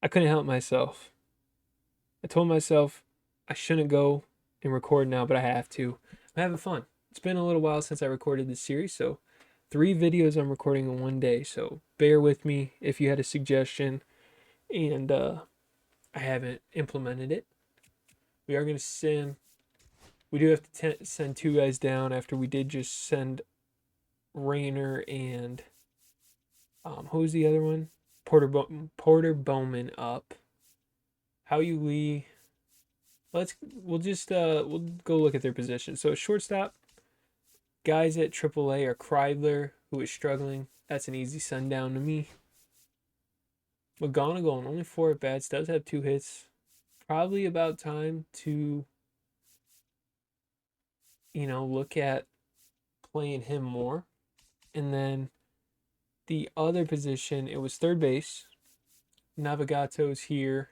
I couldn't help myself. I told myself I shouldn't go and record now, but I have to. I'm having fun. It's been a little while since I recorded this series, so 3 videos I'm recording in one day. So bear with me if you had a suggestion and I haven't implemented it. We are going to send. We do have to send 2 guys down after we did just send Rayner and who was the other one? Porter Bowman up. How you Lee? We'll go look at their position. So shortstop, guys at AAA are Kreidler, who is struggling. That's an easy sundown to me. McGonigal, only 4 at-bats, does have 2 hits. Probably about time to, look at playing him more. And then the other position, it was third base. Navigato's here.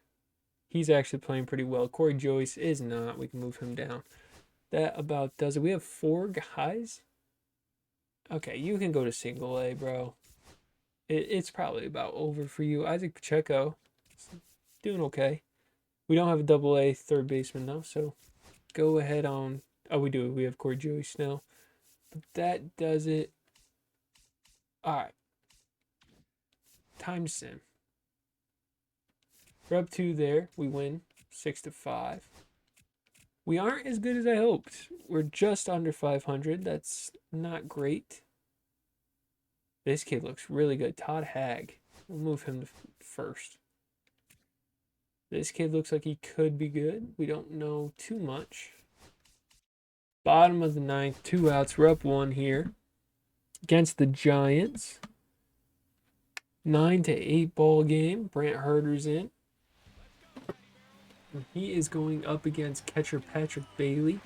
He's actually playing pretty well. Corey Joyce is not. We can move him down. That about does it. We have 4 guys. Okay, you can go to single A, bro. It's probably about over for you. Isaac Pacheco, doing okay. We don't have a double A third baseman though, so go ahead on. Oh, we do. We have Corey Joyce now. But that does it. All right. Time sim. We're up 2 there. We win 6-5. We aren't as good as I hoped. We're just under 500. That's not great. This kid looks really good. Todd Hagg. We'll move him to first. This kid looks like he could be good. We don't know too much. Bottom of the 9th, 2 outs. We're up 1 here against the Giants. 9-8 ball game. Brant Herter's in. He is going up against catcher Patrick Bailey.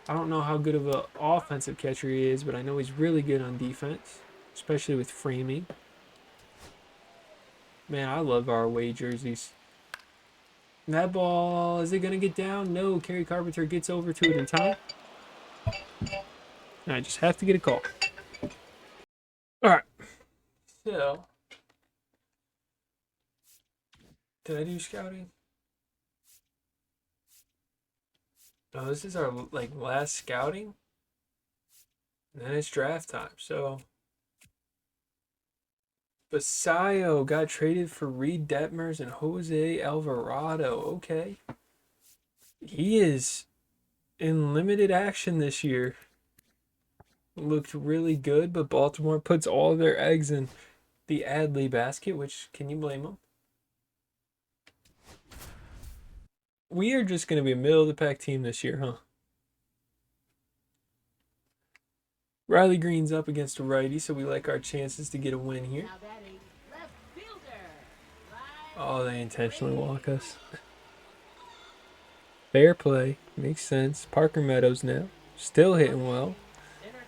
I don't know how good of an offensive catcher he is, but I know he's really good on defense, especially with framing. Man, I love our away jerseys. That ball, is it going to get down? No, Kerry Carpenter gets over to it in time. I just have to get a call. All right. So, did I do scouting? Oh, this is our last scouting. And then it's draft time. So, Basayo got traded for Reed Detmers and Jose Alvarado. Okay. He is in limited action this year. Looked really good, but Baltimore puts all their eggs in the Adley basket, which, can you blame them? We are just going to be a middle of the pack team this year, huh? Riley Green's up against a righty, so we like our chances to get a win here. Oh, they intentionally walk us. Fair play. Makes sense. Parker Meadows now. Still hitting well.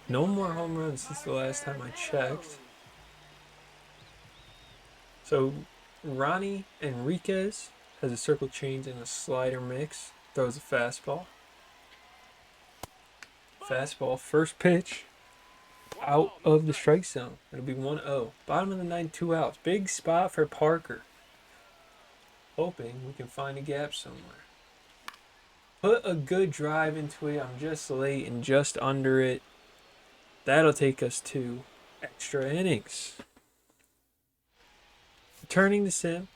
No more home runs since the last time I checked. So Ronnie Enriquez has a circle change and a slider mix. Throws a fastball. Fastball, first pitch. Out of the strike zone. It'll be 1-0. Bottom of the 9th, 2 outs. Big spot for Parker. Hoping we can find a gap somewhere. Put a good drive into it. I'm just late and just under it. That'll take us to extra innings. Returning to sim.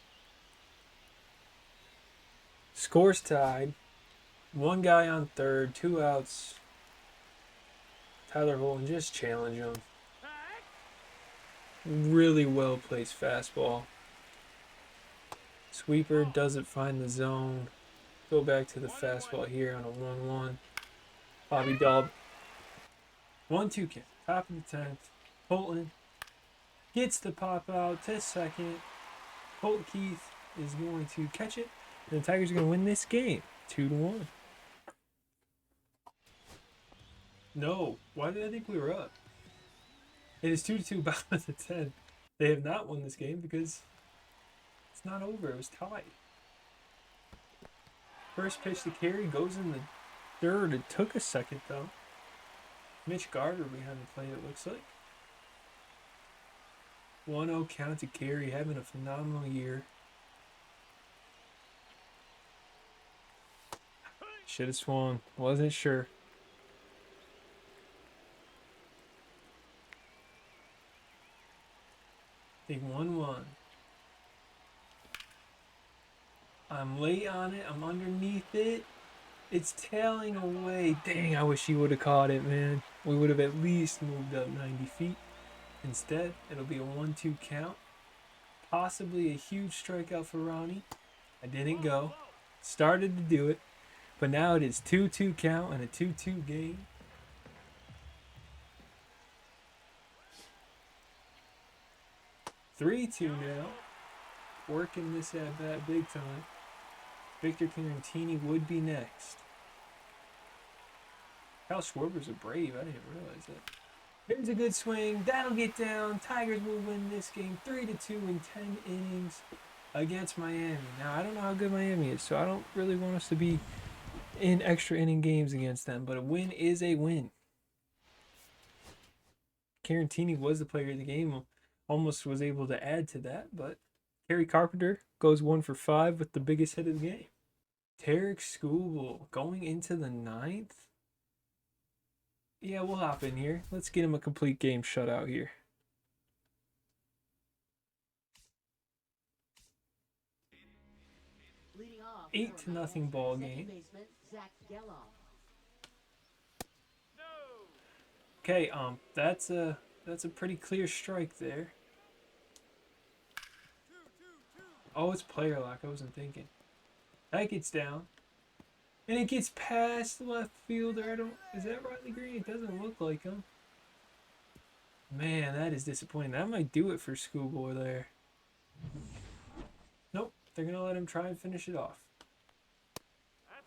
Scores tied. 1 guy on third. 2 outs. Tyler Holden just challenge him. Really well placed fastball. Sweeper doesn't find the zone. Go back to the fastball here on a 1-1. Bobby Daub. 1-2 kick. Top of the 10th. Holton gets the pop out to second. Colt Keith is going to catch it. And the Tigers are going to win this game. 2-1. No. Why did I think we were up? It is 2-2 bottom of the 10th. They have not won this game because it's not over. It was tied. First pitch to Carey goes in the third. It took a second though. Mitch Garver behind the plate, it looks like. 1-0 count to Carey, having a phenomenal year. Should have swung. Wasn't sure. Take 1-1. I'm late on it. I'm underneath it. It's tailing away. Dang, I wish he would have caught it, man. We would have at least moved up 90 feet. Instead, it'll be a 1-2 count. Possibly a huge strikeout for Ronnie. I didn't go. Started to do it. But now it is 2-2 count and a 2-2 game. Three-two now. Working this at bat big time. Victor Tarantini would be next. Kyle Schwarber's a Brave. I didn't realize that. Here's a good swing. That'll get down. Tigers will win this game 3-2 in 10 innings against Miami. Now, I don't know how good Miami is, so I don't really want us to be in extra inning games against them, but a win is a win. Tarantini was the player of the game. Almost was able to add to that, but Kerry Carpenter goes 1 for 5 with the biggest hit of the game. Tarek Skubal going into the 9th. Yeah, we'll hop in here. Let's get him a complete game shutout here. Leading off 8-0 ball game. Okay, that's a pretty clear strike there. Oh, it's player lock. I wasn't thinking. That gets down. And it gets past the left fielder. Is that Riley Green? It doesn't look like him. Man, that is disappointing. That might do it for Schoolboy there. Nope. They're going to let him try and finish it off.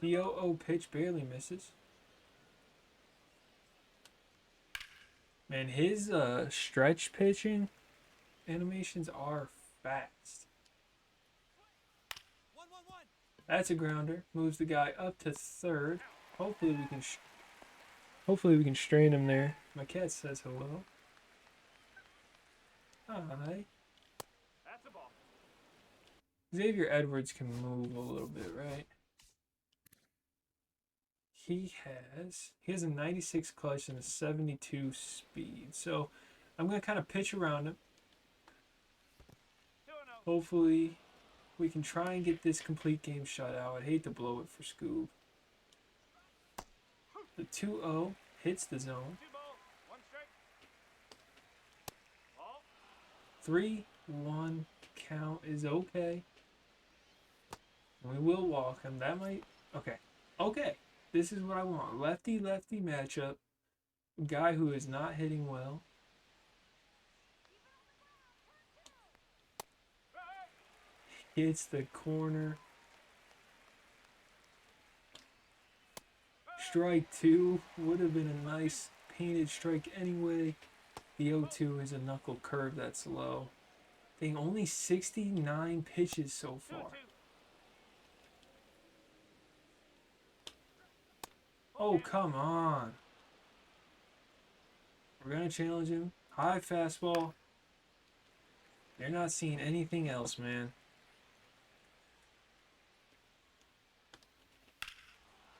The 0-0 pitch barely misses. Man, his stretch pitching animations are fast. That's a grounder. Moves the guy up to third. Hopefully we can strain him there. My cat says hello. Hi. That's a ball. Xavier Edwards can move a little bit, right? He has a 96 clutch and a 72 speed. So I'm going to kind of pitch around him. Hopefully we can try and get this complete game shutout. I'd hate to blow it for Scoob. The 2-0 hits the zone. 3-1 count is okay. We will walk him. That might... Okay. Okay. This is what I want. Lefty-lefty matchup. Guy who is not hitting well. Hits the corner. Strike 2 would have been a nice painted strike anyway. The 0-2 is a knuckle curve that's low. Dang, only 69 pitches so far. Oh, come on. We're going to challenge him. High fastball. They're not seeing anything else, man.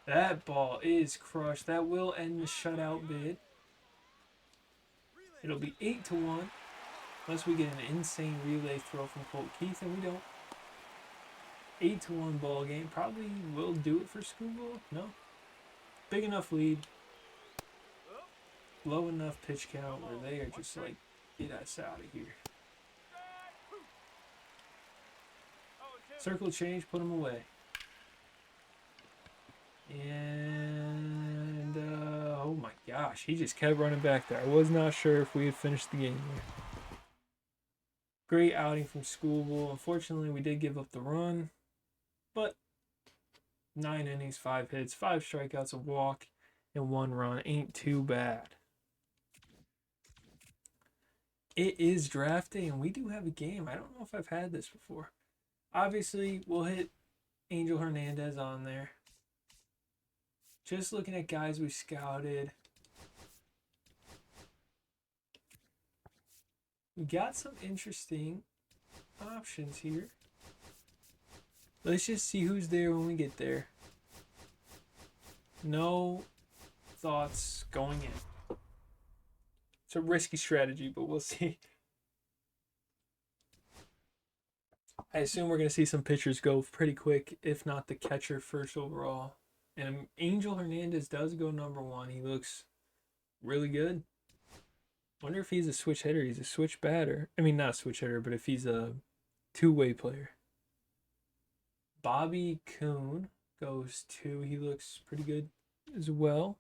That ball is crushed. That will end the shutout bid. It'll be 8-1. Unless we get an insane relay throw from Colt Keith, and we don't. 8-1 ball game. Probably will do it for Scooble. No. Big enough lead. Low enough pitch count where they are just like, get us out of here. Circle change, put them away. And, oh my gosh, he just kept running back there. I was not sure if we had finished the game there. Great outing from Schoolboy. Unfortunately, we did give up the run, but 9 innings, 5 hits, 5 strikeouts, a walk, and 1 run ain't too bad. It is draft day, and we do have a game. I don't know if I've had this before. Obviously, we'll hit Angel Hernandez on there. Just looking at guys we scouted. We got some interesting options here. Let's just see who's there when we get there. No thoughts going in. It's a risky strategy, but we'll see. I assume we're going to see some pitchers go pretty quick, if not the catcher first overall. And Angel Hernandez does go number 1. He looks really good. Wonder if he's a switch hitter. He's a switch batter. I mean, not a switch hitter, but if he's a two-way player. Bobby Kuhn goes 2. He looks pretty good as well.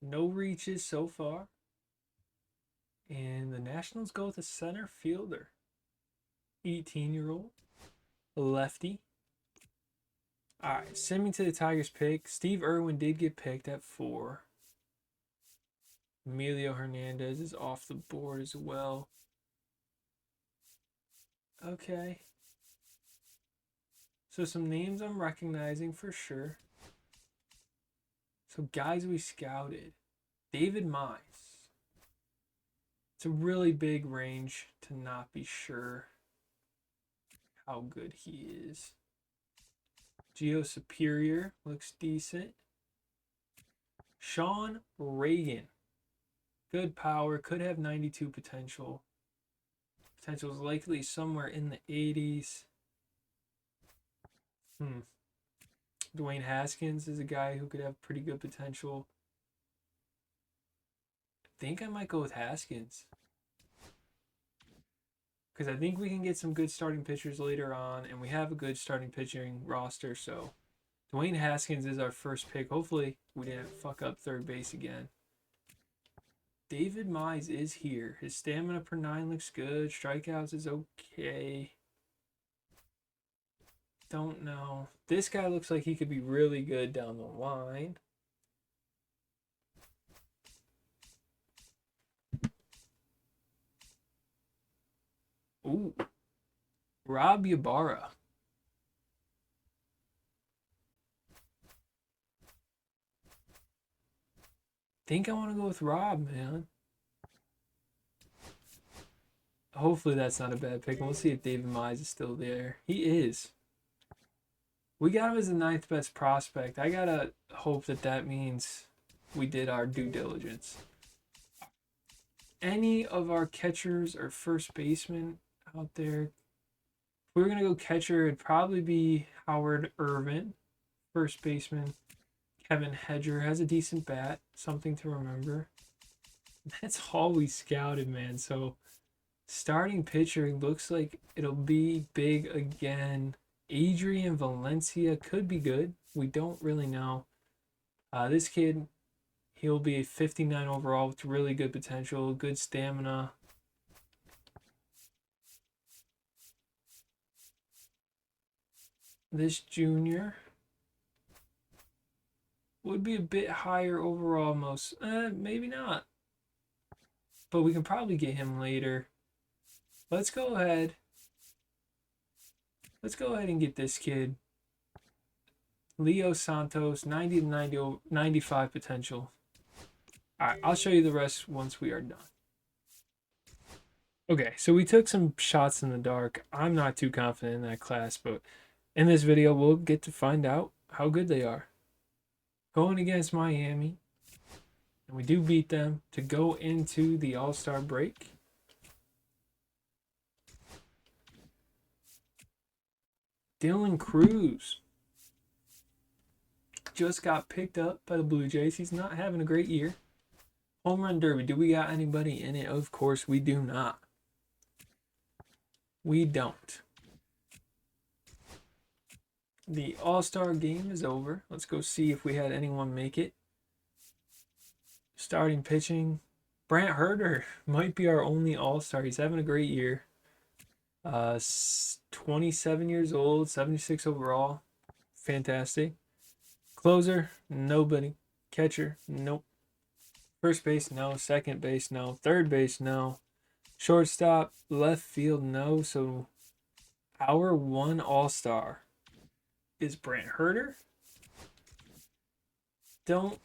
No reaches so far. And the Nationals go with a center fielder. 18-year-old. Lefty. All right, send me to the Tigers pick. Steve Irwin did get picked at 4. Emilio Hernandez is off the board as well. Okay. So some names I'm recognizing for sure. So guys we scouted. David Mize. It's a really big range to not be sure how good he is. Geo Superior looks decent. Sean Reagan. Good power. Could have 92 potential. Potential is likely somewhere in the 80s. Dwayne Haskins is a guy who could have pretty good potential. I think I might go with Haskins. Because I think we can get some good starting pitchers later on, and we have a good starting pitching roster. So Dwayne Haskins is our first pick. Hopefully we didn't fuck up third base again. David Mize is here. His stamina per 9 looks good. Strikeouts is okay. Don't know. This guy looks like he could be really good down the line. Ooh. Rob Ybarra. Think I want to go with Rob, man. Hopefully that's not a bad pick. We'll see if David Mize is still there. He is. We got him as the 9th best prospect. I gotta hope that means we did our due diligence. Any of our catchers or first basemen out there? If we were gonna go catcher, it'd probably be Howard Irvin. First baseman, Kevin Hedger has a decent bat. Something to remember. That's all we scouted, man. So starting pitcher looks like it'll be big again. Adrian Valencia could be good. We don't really know. This kid, he'll be a 59 overall with really good potential, good stamina. This junior would be a bit higher overall most. Maybe not. But we can probably get him later. Let's go ahead. Let's go ahead and get this kid. Leo Santos, 90 to 95 potential. All right, I'll show you the rest once we are done. Okay, so we took some shots in the dark. I'm not too confident in that class, but in this video, we'll get to find out how good they are. Going against Miami, and we do beat them to go into the All-Star break. Dylan Cruz just got picked up by the Blue Jays. He's not having a great year. Home run derby. Do we got anybody in it? Of course we do not. We don't. The All-Star game is over. Let's go see if we had anyone make it. Starting pitching. Brant Herter might be our only All-Star. He's having a great year. 27 years old, 76 overall. Fantastic. Closer, nobody. Catcher, nope. First base, no. Second base, no. Third base, no. Shortstop, left field, no. So our one All-Star is Brant Herter. Don't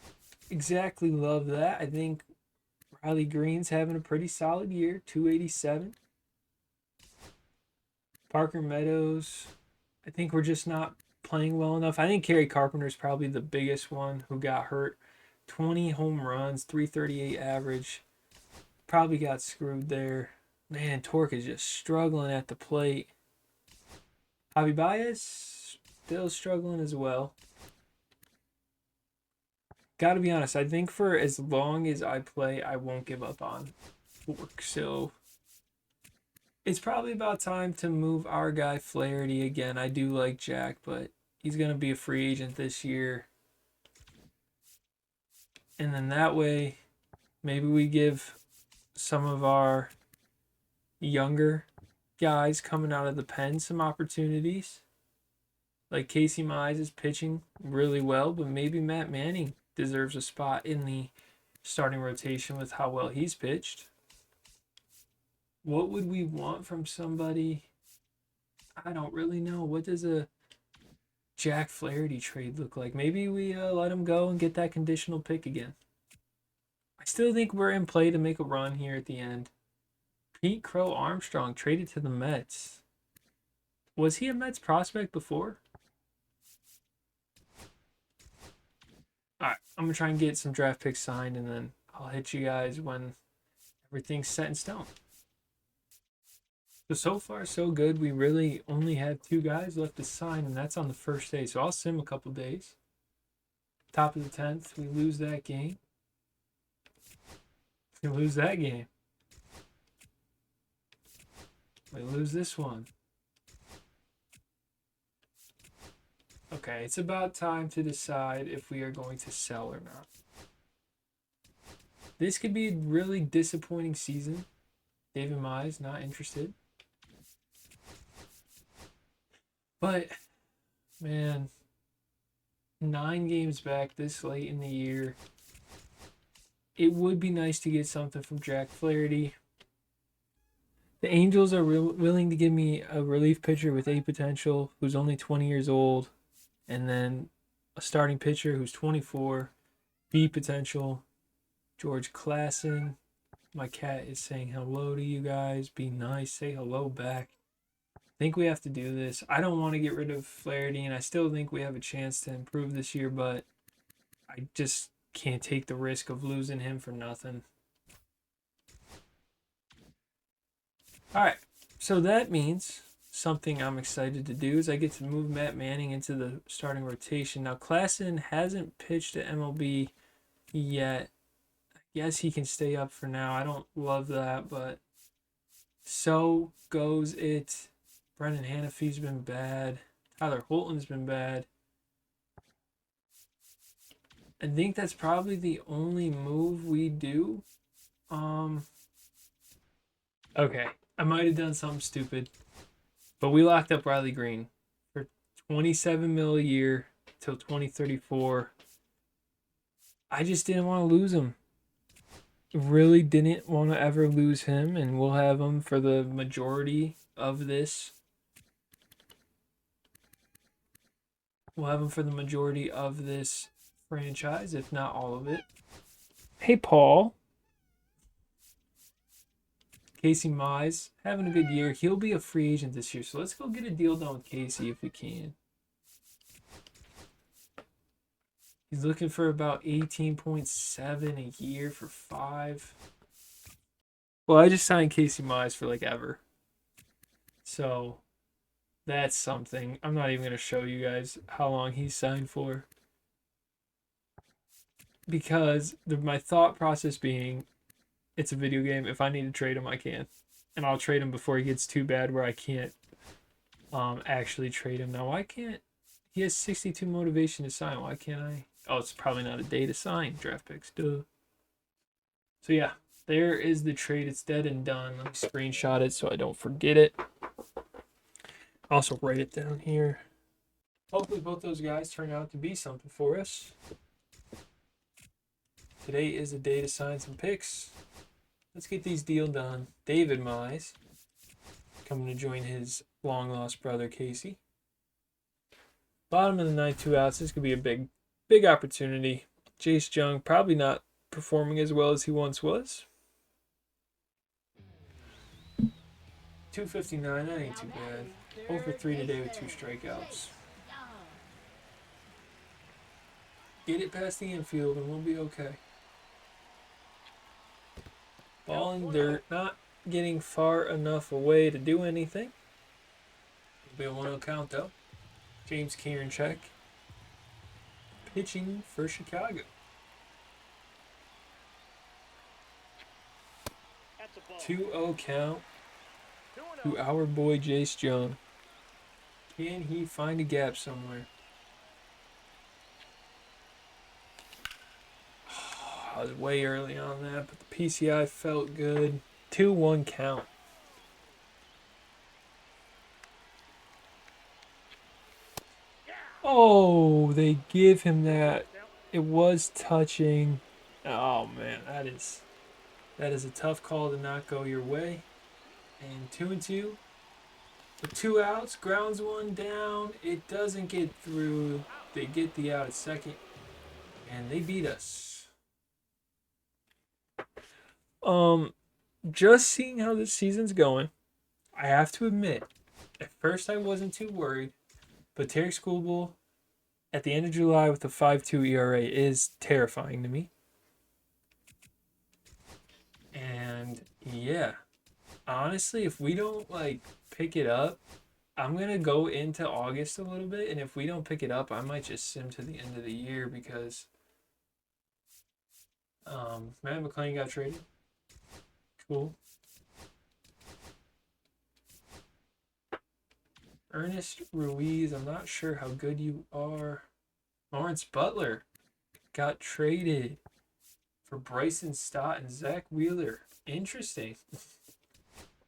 exactly love that. I think Riley Green's having a pretty solid year, 287. Parker Meadows, I think we're just not playing well enough. I think Kerry Carpenter is probably the biggest one who got hurt. 20 home runs, 338 average. Probably got screwed there. Man, Torque is just struggling at the plate. Javi Baez still struggling as well. Got to be honest, I think for as long as I play, I won't give up on Torque. So it's probably about time to move our guy Flaherty again. I do like Jack, but he's going to be a free agent this year. And then that way, maybe we give some of our younger guys coming out of the pen some opportunities. Like Casey Mize is pitching really well, but maybe Matt Manning deserves a spot in the starting rotation with how well he's pitched. What would we want from somebody? I don't really know. What does a Jack Flaherty trade look like? Maybe we let him go and get that conditional pick again. I still think we're in play to make a run here at the end. Pete Crow Armstrong traded to the Mets. Was he a Mets prospect before? Alright, I'm going to try and get some draft picks signed, and then I'll hit you guys when everything's set in stone. So far, so good. We really only have 2 guys left to sign, and that's on the first day. So I'll sim a couple days. Top of the 10th, we lose that game. We lose that game. We lose this one. Okay, it's about time to decide if we are going to sell or not. This could be a really disappointing season. David Mize, not interested. But, man, 9 games back this late in the year. It would be nice to get something from Jack Flaherty. The Angels are willing to give me a relief pitcher with A potential who's only 20 years old, and then a starting pitcher who's 24, B potential, George Klassen. My cat is saying hello to you guys. Be nice. Say hello back. I think we have to do this. I don't want to get rid of Flaherty, and I still think we have a chance to improve this year, but I just can't take the risk of losing him for nothing. All right, so that means something I'm excited to do is I get to move Matt Manning into the starting rotation. Now, Klassen hasn't pitched at MLB yet. I guess he can stay up for now. I don't love that, but so goes it. Brendan Hanafy's been bad. Tyler Holton's been bad. I think that's probably the only move we do. Okay, I might have done something stupid, but we locked up Riley Green for $27 million a year till 2034. I just didn't want to lose him. Really didn't want to ever lose him, and we'll have him for the majority of this. We'll have him for the majority of this franchise, if not all of it. Hey, Paul. Casey Mize, having a good year. He'll be a free agent this year, so let's go get a deal done with Casey if we can. He's looking for about 18.7 a year for 5. Well, I just signed Casey Mize for like ever. So that's something. I'm not even going to show you guys how long he's signed for. Because my thought process being, it's a video game. If I need to trade him, I can. And I'll trade him before he gets too bad where I can't actually trade him. Now, why can't... He has 62 motivation to sign. Why can't I? Oh, it's probably not a day to sign draft picks. Duh. So, yeah. There is the trade. It's dead and done. Let me screenshot it so I don't forget it. Also, write it down here. Hopefully, both those guys turn out to be something for us. Today is a day to sign some picks. Let's get these deals done. David Mize coming to join his long-lost brother, Casey. Bottom of the ninth, 2 outs. This could be a big opportunity. Jace Jung probably not performing as well as he once was. 259, that ain't too bad. 0 for 3 today with 2 strikeouts. Get it past the infield and we'll be okay. Ball in dirt, not getting far enough away to do anything. It'll be a 1-0 count though. James Karinchak pitching for Chicago. 2-0 count to our boy Jace Jung. Can he find a gap somewhere? I was way early on that, but the PCI felt good. 2-1 count. Oh, they give him that. It was touching. Oh man, that is a tough call to not go your way. And 2-2. With 2 outs, grounds 1 down. It doesn't get through. They get the out at second, and they beat us. Just seeing how this season's going, I have to admit, at first I wasn't too worried, but Tarek Schoolbull at the end of July with a 5.2 ERA is terrifying to me. And yeah, honestly, if we don't pick it up, I'm gonna go into August a little bit, and if we don't pick it up, I might just sim to the end of the year because Matt McClain got traded. Cool. Ernest Ruiz, I'm not sure how good you are. Lawrence Butler got traded for Bryson Stott and Zach Wheeler. Interesting.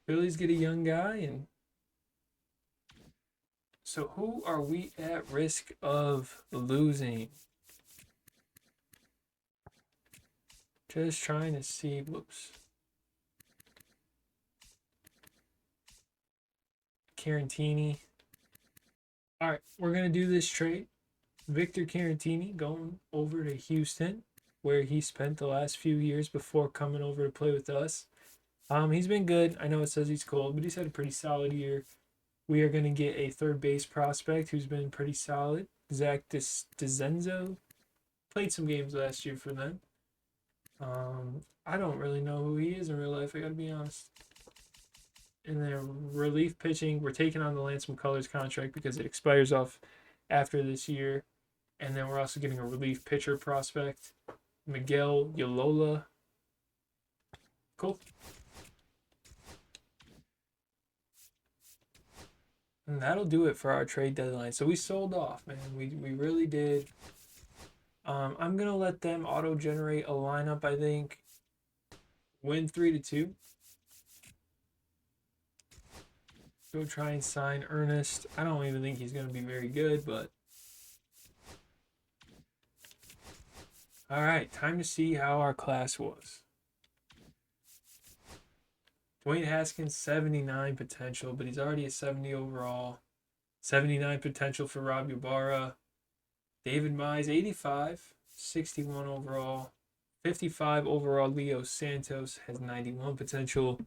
Phillies get a young guy, and so who are we at risk of losing? Just trying to see. Whoops. Carantini. All right, we're going to do this trade. Victor Carantini going over to Houston, where he spent the last few years before coming over to play with us. He's been good. I know it says he's cold, but he's had a pretty solid year. We are going to get a third base prospect who's been pretty solid. Zach DeZenzo. Played some games last year for them. I don't really know who he is in real life, I got to be honest. And then relief pitching, we're taking on the Lance McCullers contract because it expires off after this year. And then we're also getting a relief pitcher prospect, Miguel Yolola. Cool. And that'll do it for our trade deadline. So we sold off, man. We really did. I'm going to let them auto-generate a lineup, I think. Win 3-2. Go try and sign Ernest. I don't even think he's going to be very good, but... All right, time to see how our class was. Dwayne Haskins, 79 potential, but he's already a 70 overall. 79 potential for Rob Ybarra. David Mize, 85, 61 overall. 55 overall. Leo Santos has 91 potential.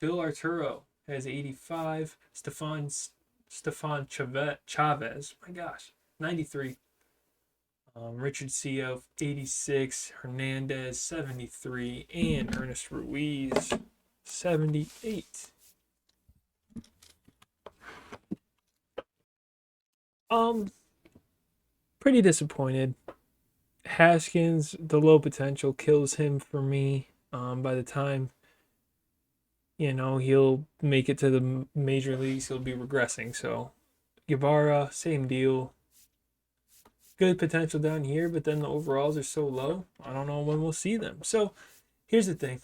Bill Arturo has 85. Stefan Chavez, my gosh, 93. Richard Seo, 86. Hernandez, 73. And Ernest Ruiz, 78. Pretty disappointed. Haskins, the low potential kills him for me. By the time he'll make it to the major leagues, he'll be regressing. So Guevara, same deal. Good potential down here, but then the overalls are so low. I don't know when we'll see them. So here's the thing.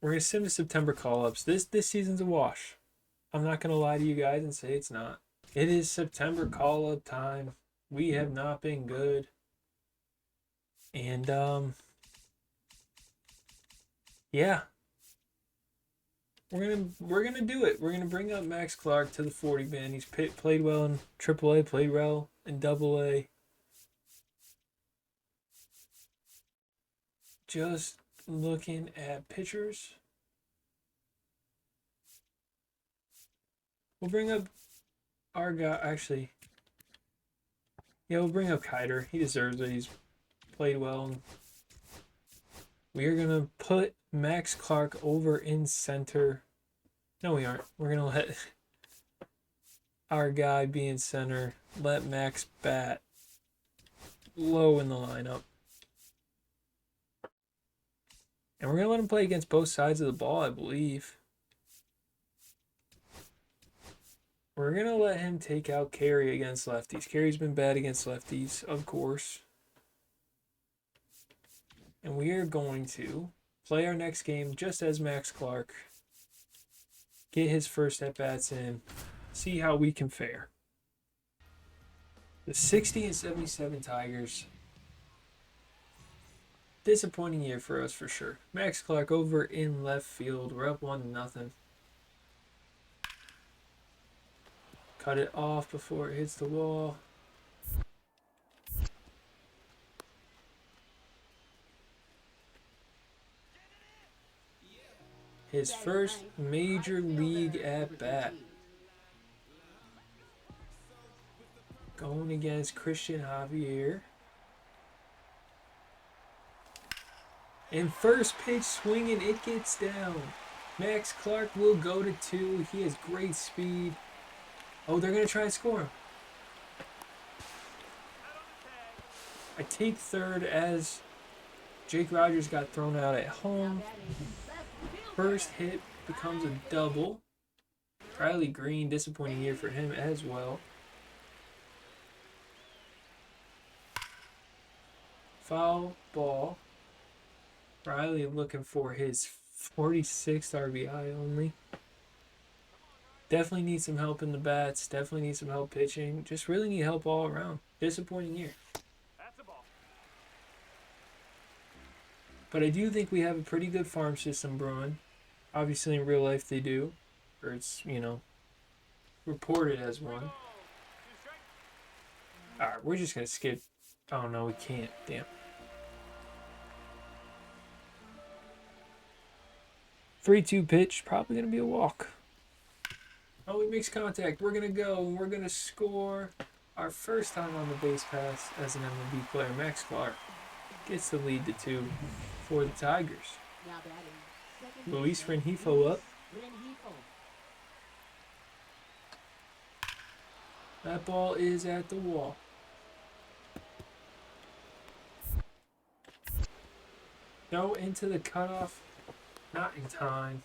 We're going to sim to September call-ups. This season's a wash. I'm not going to lie to you guys and say it's not. It is September call-up time. We have not been good. And, yeah. We're gonna do it. We're gonna bring up Max Clark to the 40 man. He's played well in AAA, played well in AA. Just looking at pitchers. We'll bring up our guy. Actually, yeah, we'll bring up Kiter. He deserves it. He's played well. We are going to put Max Clark over in center. No, we aren't. We're going to let our guy be in center. Let Max bat low in the lineup. And we're going to let him play against both sides of the ball, I believe. We're going to let him take out Carey against lefties. Carey's been bad against lefties, of course. And we are going to play our next game just as Max Clark. Get his first at-bats in. See how we can fare. The 60 and 77 Tigers. Disappointing year for us for sure. Max Clark over in left field. We're up 1-0. Cut it off before it hits the wall. His first major league at bat. Going against Christian Javier. And first pitch swinging, it gets down. Max Clark will go to 2. He has great speed. Oh, they're going to try and score him. I take third as Jake Rogers got thrown out at home. First hit becomes a double. Riley Green, disappointing year for him as well. Foul ball. Riley looking for his 46th RBI only. Definitely need some help in the bats. Definitely need some help pitching. Just really need help all around. Disappointing year. But I do think we have a pretty good farm system brewing. Obviously in real life they do. Or it's, reported as one. Alright, we're just going to skip. Oh no, we can't. Damn. 3-2 pitch, probably going to be a walk. Oh, he makes contact. We're going to go. We're going to score our first time on the base pass as an MLB player. Max Clark gets the lead to 2 for the Tigers. Luis Rengifo up. That ball is at the wall. No, into the cutoff. Not in time.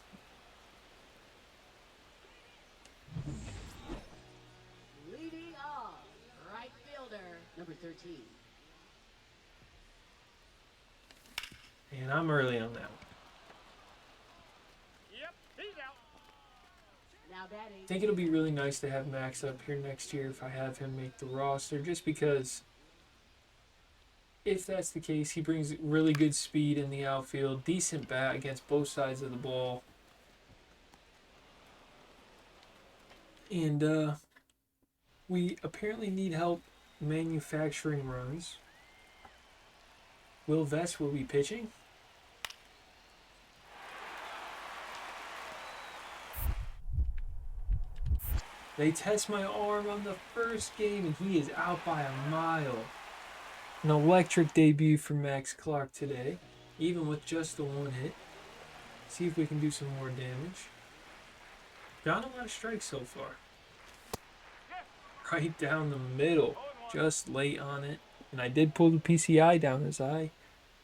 Leading off, right fielder, number 13. And I'm early on that one. Yep, he's out. Now batting. I think it'll be really nice to have Max up here next year if I have him make the roster, just because if that's the case, he brings really good speed in the outfield, decent bat against both sides of the ball. And we apparently need help manufacturing runs. Will Vest will be pitching. They test my arm on the first game, and he is out by a mile. An electric debut for Max Clark today, even with just the 1 hit. See if we can do some more damage. Got a lot of strikes so far. Right down the middle, just late on it. And I did pull the PCI down, as I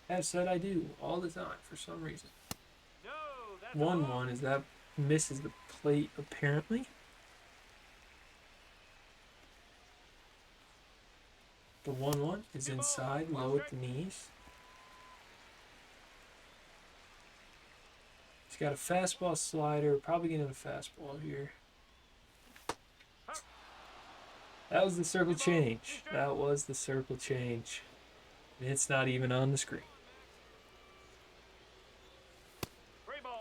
have said I do all the time for some reason. 1-1 as that misses the plate apparently. The 1-1 is inside, low at the knees. He's got a fastball slider, probably getting a fastball here. That was the circle change. That was the circle change. And it's not even on the screen.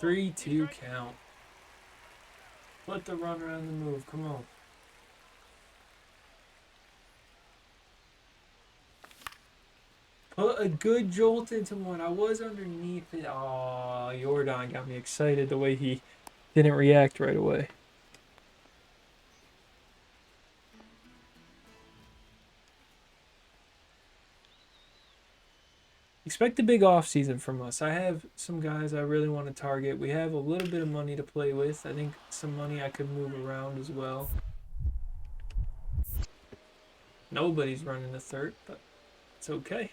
3-2 count. Put the runner on the move. Come on. Put a good jolt into one. I was underneath it. Oh, Jordan got me excited the way he didn't react right away. expect a big off season from us. I have some guys I really want to target. We have a little bit of money to play with. I think some money I could move around as well. Nobody's running the third, but it's okay.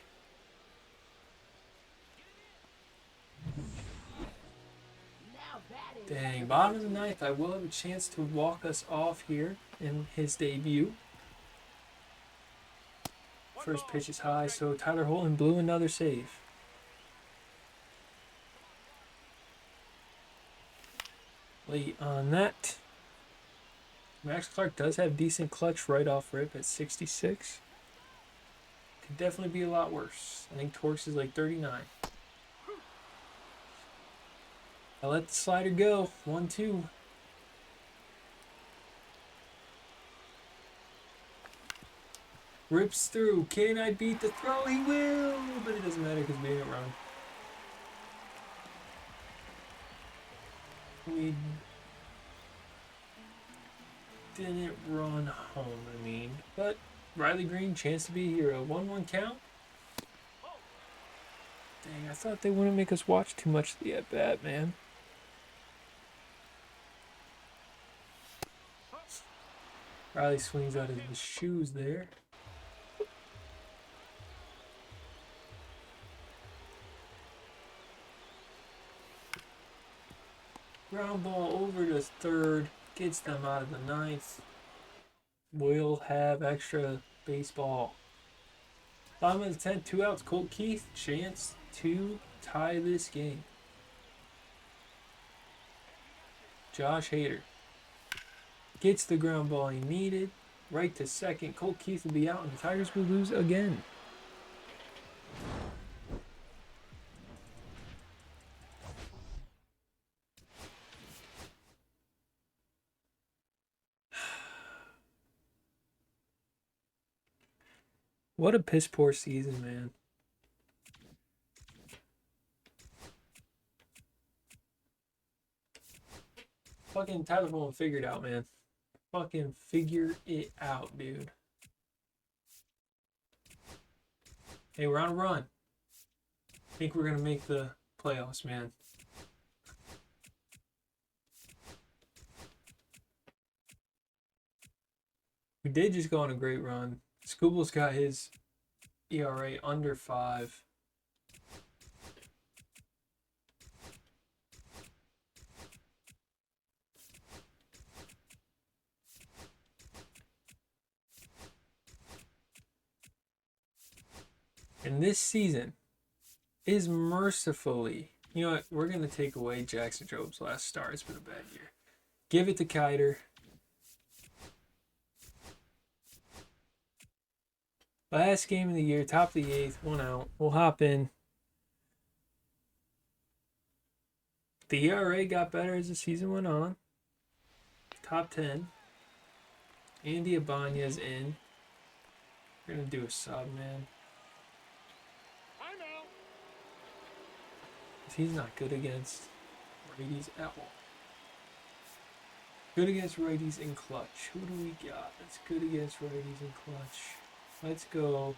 Now batting. Dang, bottom of the ninth. I will have a chance to walk us off here in his debut. First pitch is high, so Tyler Holton blew another save. Late on that. Max Clark does have decent clutch right off rip at 66. Could definitely be a lot worse. I think Torx is like 39. I let the slider go. 1-2. Rips through. Can I beat the throw? He will, but it doesn't matter because we didn't run. We didn't run home, But Riley Green, chance to be a hero. 1-1 count. Dang, I thought they wouldn't make us watch too much of the at-bat, man. Riley swings out of his shoes there. Ground ball over to third. Gets them out of the ninth. We'll have extra baseball. Bottom of the 10th, 2 outs. Colt Keith, chance to tie this game. Josh Hader gets the ground ball he needed. Right to second. Colt Keith will be out, and the Tigers will lose again. What a piss poor season, man. Fucking Tyler Holland figured out, man. Fucking figure it out, dude. Hey, we're on a run. I think we're gonna make the playoffs, man. We did just go on a great run. Scooble's got his ERA under 5. And this season is mercifully, you know what, we're going to take away Jackson Job's last start. It's been a bad year. Give it to Kiter. Last game of the year, top of the 8th, 1 out. We'll hop in. The ERA got better as the season went on. Top 10. Andy Ibanez in. We're going to do a sub, man. He's not good against righties at all. Good against righties in clutch. Who do we got that's good against righties in clutch? Let's go.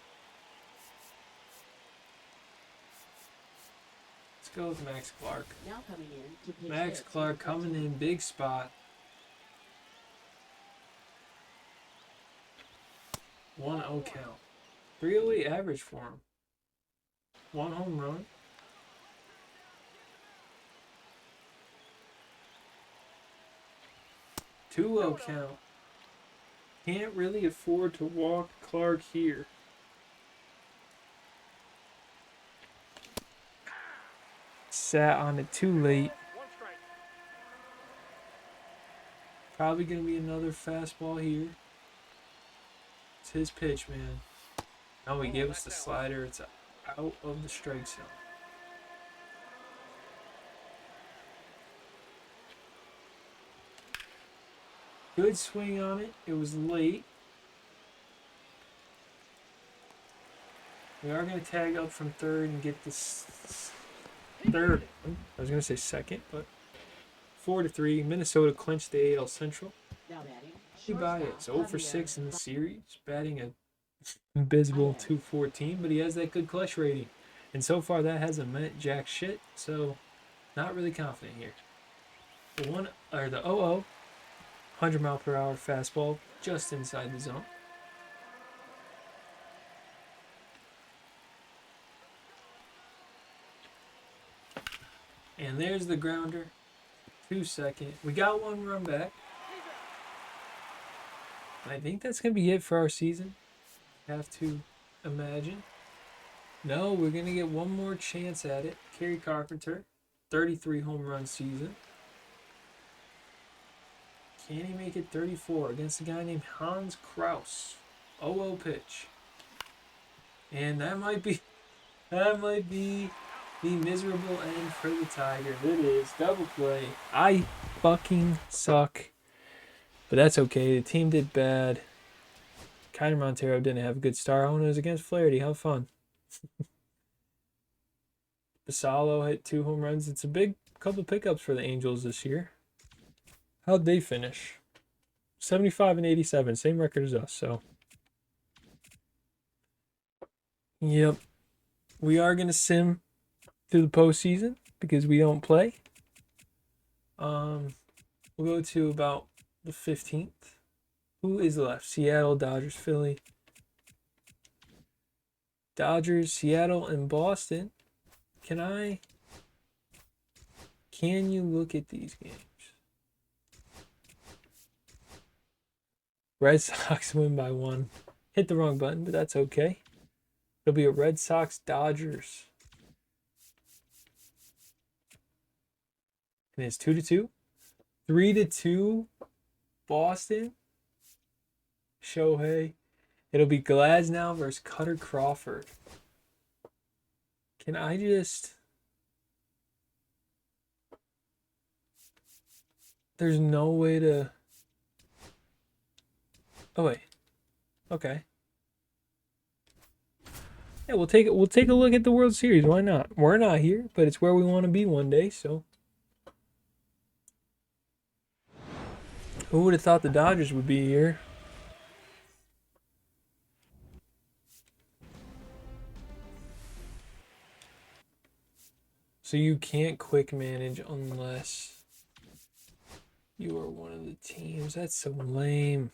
Let's go with Max Clark. Now coming in to pitch Max hits. Clark coming in, big spot. 1-0 count. 308 average for him. 1 home run. 2-0 count. Can't really afford to walk Clark here. Sat on it too late. Probably going to be another fastball here. It's his pitch, man. Now he gave us the slider. It's out of the strike zone. Good swing on it. It was late. We are going to tag up from third and get this third. I was going to say second, but 4-3. Minnesota clinched the AL Central. Now batting. Goodbye. It's 0 for 6 in the series. Batting a abysmal .214, but he has that good clutch rating. And so far, that hasn't meant jack shit. So, not really confident here. The 0-0, 100-mile-per-hour fastball just inside the zone. And there's the grounder. 2-2. We got 1 run back. I think that's going to be it for our season. Have to imagine. No, we're going to get one more chance at it. Kerry Carpenter, 33 home run season. Can he make it 34 against a guy named Hans Kraus? 0-0 pitch. And that might be the miserable end for the Tigers. It is double play. I fucking suck. But that's okay. The team did bad. Kyler Montero didn't have a good start. Oh, it was against Flaherty. How fun. Basalo hit 2 home runs. It's a big couple pickups for the Angels this year. How'd they finish? 75 and 87. Same record as us, so. Yep. We are going to sim through the postseason because we don't play. We'll go to about the 15th. Who is left? Seattle, Dodgers, Philly. Dodgers, Seattle, and Boston. Can you look at these games? Red Sox win by 1. Hit the wrong button, but that's okay. It'll be a Red Sox Dodgers. And it's 2-2. 3-2 Boston. Shohei. It'll be Glasnow versus Cutter Crawford. Can I just... There's no way to... Oh, wait. Okay. Yeah, we'll take a look at the World Series. Why not? We're not here, but it's where we want to be one day, so... Who would have thought the Dodgers would be here? So you can't quick manage unless you are one of the teams. That's so lame.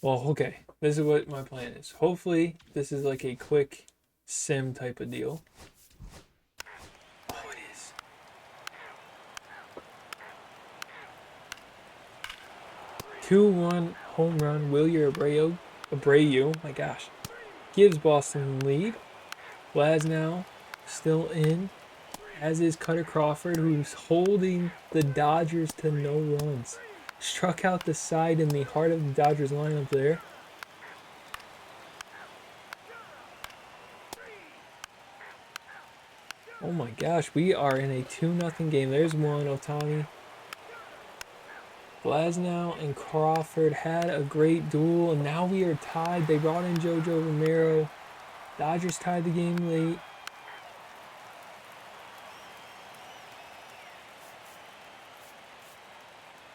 Well, okay. This is what my plan is. Hopefully, this is like a quick sim type of deal. Oh, it is. Two-one home run. Wilyer Abreu, my gosh, gives Boston the lead. Glasnow still in, as is Cutter Crawford, who's holding the Dodgers to no runs. Struck out the side in the heart of the Dodgers lineup there. Oh my gosh, we are in a 2-0 game. There's one, Otani. Glasnow and Crawford had a great duel, and now we are tied. They brought in JoJo Romero. Dodgers tied the game late.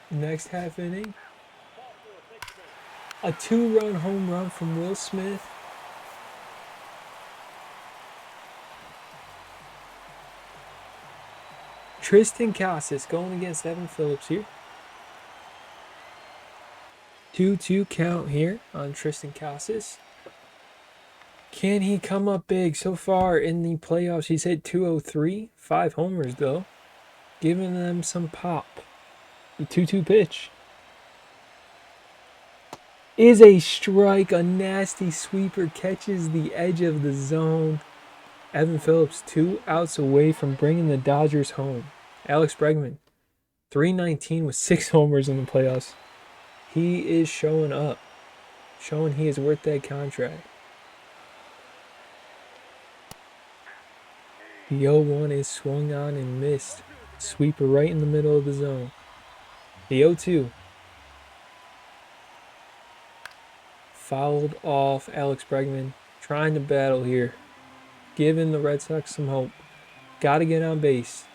Next half inning, a 2-run home run from Will Smith. Tristan Casas going against Evan Phillips here. 2-2 count here on Tristan Casas. Can he come up big? So far in the playoffs, he's hit .203, 5 homers though, giving them some pop. The 2-2 pitch is a strike. A nasty sweeper catches the edge of the zone. Evan Phillips 2 outs away from bringing the Dodgers home. Alex Bregman, 319 with 6 homers in the playoffs. He is showing up, showing he is worth that contract. The 0-1 is swung on and missed. Sweeper right in the middle of the zone. The 0-2 fouled off. Alex Bregman trying to battle here, giving the Red Sox some hope. Got to get on base.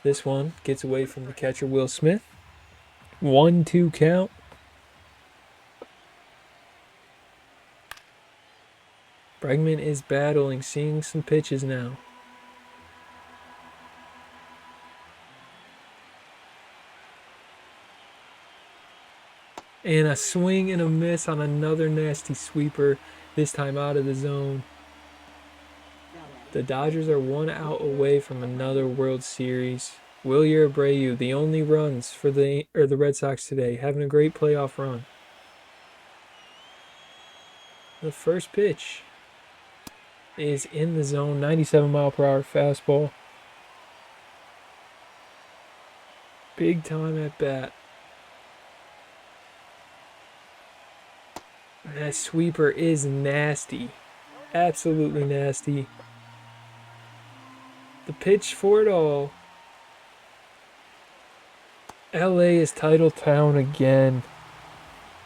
This one gets away from the catcher, Will Smith. 1-2 count. Bregman is battling, seeing some pitches now. And a swing and a miss on another nasty sweeper, this time out of the zone. The Dodgers are 1 out away from another World Series. Wilyer Abreu, the only runs for the Red Sox today, having a great playoff run. The first pitch is in the zone, 97-mile-per-hour fastball. Big time at bat. That sweeper is nasty. Absolutely nasty. The pitch for it all. LA is title town again.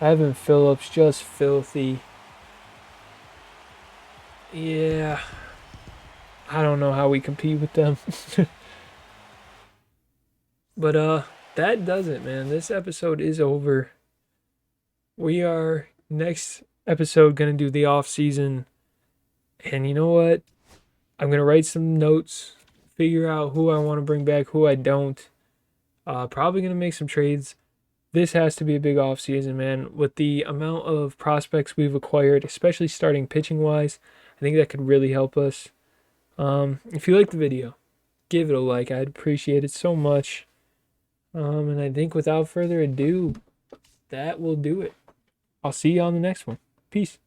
Evan Phillips just filthy. Yeah. I don't know how we compete with them. But that does it, man. This episode is over. We are next episode gonna do the off season. And you know what? I'm gonna write some notes, figure out who I want to bring back, who I don't. Probably gonna make some trades. This has to be a big off season, man. With the amount of prospects we've acquired, especially starting pitching wise, I think that could really help us. If you like the video, give it a like. I'd appreciate it so much. And I think without further ado, that will do it. I'll see you on the next one. Peace.